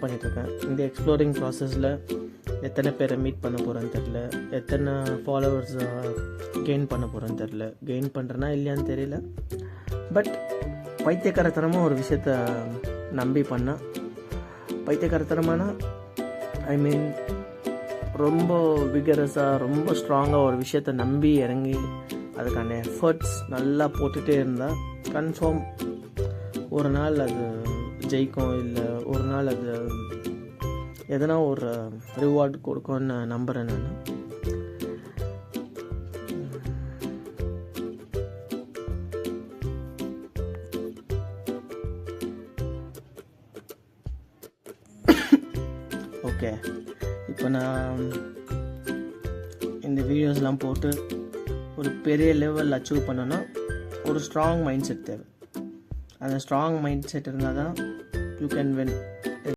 பண்ணிகிட்ருக்கேன். இந்த எக்ஸ்ப்ளோரிங் ப்ராசஸில் எத்தனை பேரை மீட் பண்ண போகிறேன்னு தெரில, எத்தனை ஃபாலோவர்ஸை கெயின் பண்ண போகிறேன்னு தெரில, கெயின் பண்ணுறேன்னா இல்லையான்னு தெரியல. பட் பைத்தியக்காரத்தனமாக ஒரு விஷயத்த நம்பி பண்ணால், பைத்தியக்காரத்தனமான ஐ மீன் ரொம்ப விகரஸாக ரொம்ப ஸ்ட்ராங்காக ஒரு விஷயத்த நம்பி இறங்கி அதுக்கான எஃபர்ட்ஸ் நல்லா போட்டுகிட்டே இருந்தால் கன்ஃபார்ம் ஒரு நாள் அது ஜெயிக்கும், இல்லை ஒரு நாள் அது எதனா ஒரு ரிவார்டு கொடுக்கும்னு நம்புகிறேன் நான். ஓகே, இப்போ நான் இந்த வீடியோஸ்லாம் போட்டு ஒரு பெரிய லெவல் அச்சீவ் பண்ணோன்னா ஒரு ஸ்ட்ராங் மைண்ட் செட் தேவை. அந்த ஸ்ட்ராங் மைண்ட் செட் இருந்தால் தான் யூ கேன் வின்.